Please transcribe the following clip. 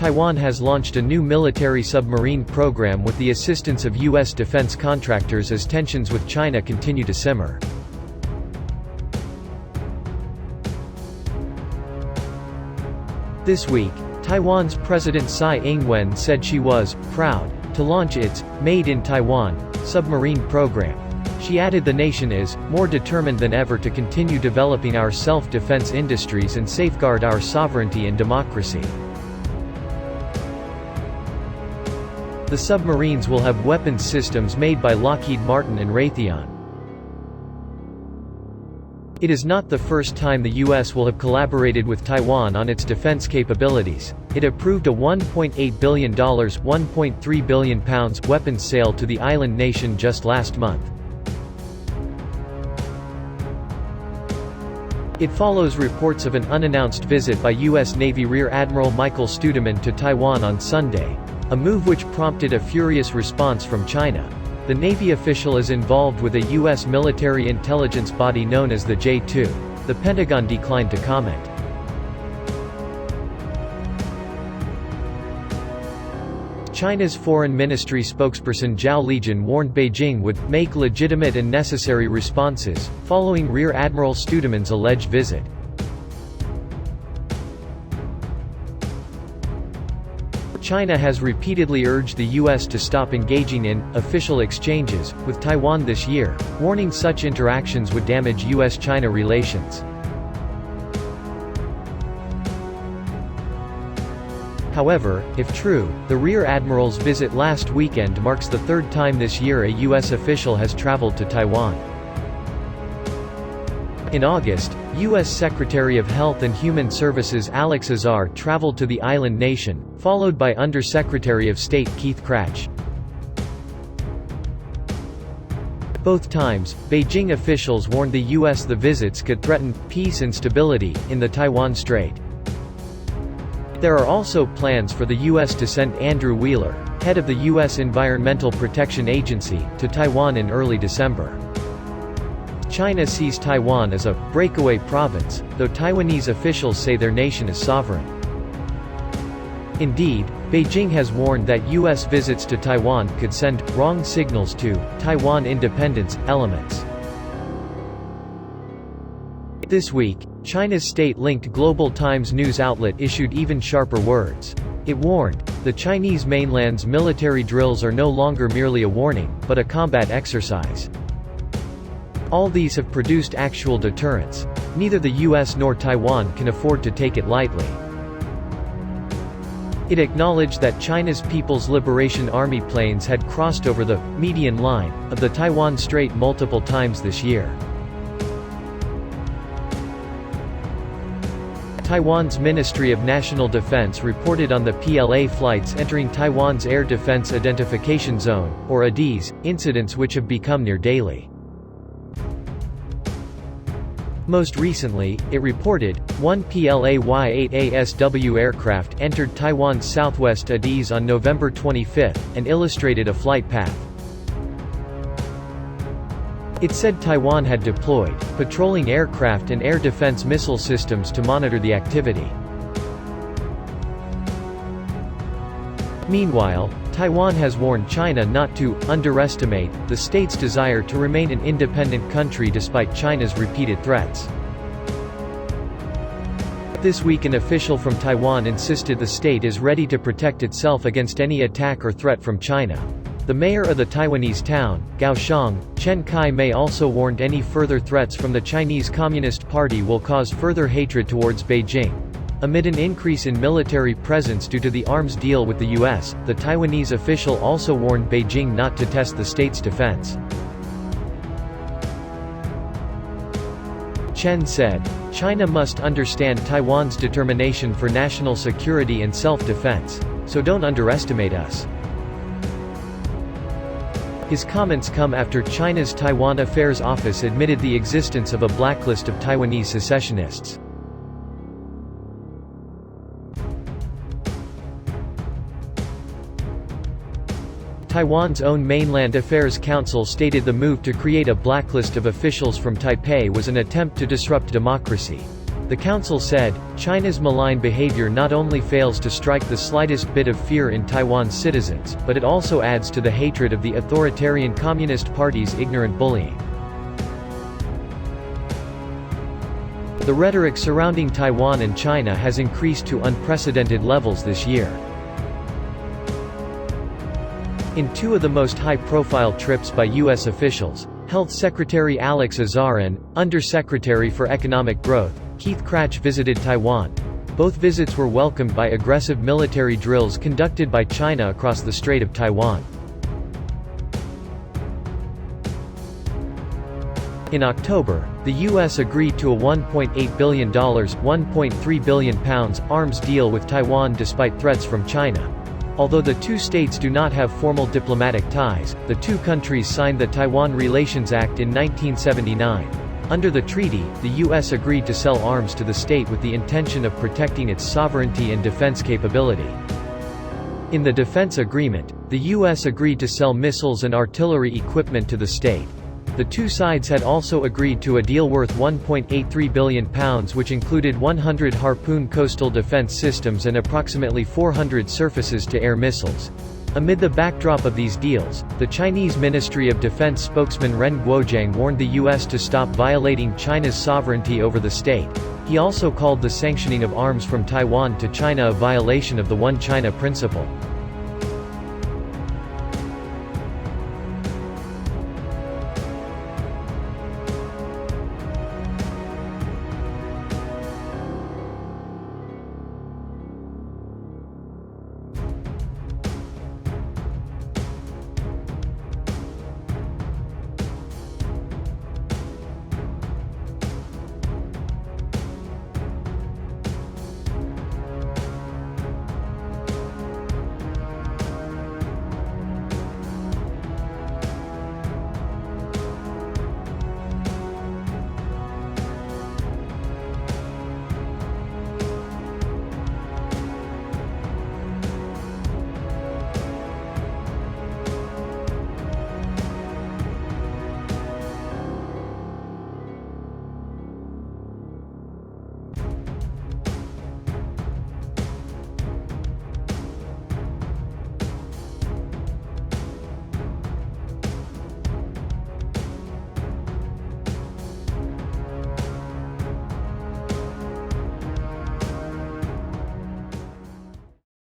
Taiwan has launched a new military submarine program with the assistance of U.S. defense contractors as tensions with China continue to simmer. This week, Taiwan's President Tsai Ing-Wen said she was proud to launch its Made in Taiwan submarine program. She added the nation is more determined than ever to continue developing our self-defense industries and safeguard our sovereignty and democracy. The submarines will have weapons systems made by Lockheed Martin and Raytheon. It is not the first time the U.S. will have collaborated with Taiwan on its defense capabilities. It approved a $1.8 billion (£1.3 billion) weapons sale to the island nation just last month. It follows reports of an unannounced visit by U.S. Navy Rear Admiral Michael Studeman to Taiwan on Sunday, a move which prompted a furious response from China. The Navy official is involved with a U.S. military intelligence body known as the J2. The Pentagon declined to comment. China's Foreign Ministry spokesperson Zhao Lijian warned Beijing would make legitimate and necessary responses, following Rear Admiral Studeman's alleged visit. China has repeatedly urged the U.S. to stop engaging in official exchanges with Taiwan this year, warning such interactions would damage U.S.-China relations. However, if true, the Rear Admiral's visit last weekend marks the third time this year a U.S. official has traveled to Taiwan. In August, U.S. Secretary of Health and Human Services Alex Azar traveled to the island nation, followed by Undersecretary of State Keith Krach. Both times, Beijing officials warned the U.S. the visits could threaten peace and stability in the Taiwan Strait. There are also plans for the U.S. to send Andrew Wheeler, head of the U.S. Environmental Protection Agency, to Taiwan in early December. China sees Taiwan as a breakaway province, though Taiwanese officials say their nation is sovereign. Indeed, Beijing has warned that U.S. visits to Taiwan could send wrong signals to Taiwan independence elements. This week, China's state-linked Global Times news outlet issued even sharper words. It warned, the Chinese mainland's military drills are no longer merely a warning, but a combat exercise. All these have produced actual deterrence. Neither the U.S. nor Taiwan can afford to take it lightly. It acknowledged that China's People's Liberation Army planes had crossed over the median line of the Taiwan Strait multiple times this year. Taiwan's Ministry of National Defense reported on the PLA flights entering Taiwan's Air Defense Identification Zone, or ADIZ, incidents which have become near daily. Most recently, it reported, one PLA Y-8ASW aircraft entered Taiwan's southwest ADIZ on November 25 and illustrated a flight path. It said Taiwan had deployed patrolling aircraft and air defense missile systems to monitor the activity. Meanwhile, Taiwan has warned China not to underestimate the state's desire to remain an independent country despite China's repeated threats. This week an official from Taiwan insisted the state is ready to protect itself against any attack or threat from China. The mayor of the Taiwanese town, Kaohsiung, Chen Kai-mei also warned any further threats from the Chinese Communist Party will cause further hatred towards Beijing. Amid an increase in military presence due to the arms deal with the U.S., the Taiwanese official also warned Beijing not to test the state's defense. Chen said, "China must understand Taiwan's determination for national security and self-defense, so don't underestimate us." His comments come after China's Taiwan Affairs Office admitted the existence of a blacklist of Taiwanese secessionists. Taiwan's own Mainland Affairs Council stated the move to create a blacklist of officials from Taipei was an attempt to disrupt democracy. The council said, China's malign behavior not only fails to strike the slightest bit of fear in Taiwan's citizens, but it also adds to the hatred of the authoritarian Communist Party's ignorant bullying. The rhetoric surrounding Taiwan and China has increased to unprecedented levels this year. In two of the most high-profile trips by U.S. officials, Health Secretary Alex Azar and Undersecretary for Economic Growth, Keith Krach visited Taiwan. Both visits were welcomed by aggressive military drills conducted by China across the Strait of Taiwan. In October, the U.S. agreed to a $1.8 billion (£1.3 billion) arms deal with Taiwan despite threats from China. Although the two states do not have formal diplomatic ties, the two countries signed the Taiwan Relations Act in 1979. Under the treaty, the U.S. agreed to sell arms to the state with the intention of protecting its sovereignty and defense capability. In the defense agreement, the U.S. agreed to sell missiles and artillery equipment to the state. The two sides had also agreed to a deal worth £1.83 billion which included 100 Harpoon coastal defense systems and approximately 400 surfaces-to-air missiles. Amid the backdrop of these deals, the Chinese Ministry of Defense spokesman Ren Guojiang warned the U.S. to stop violating China's sovereignty over the state. He also called the sanctioning of arms from Taiwan to China a violation of the One China principle.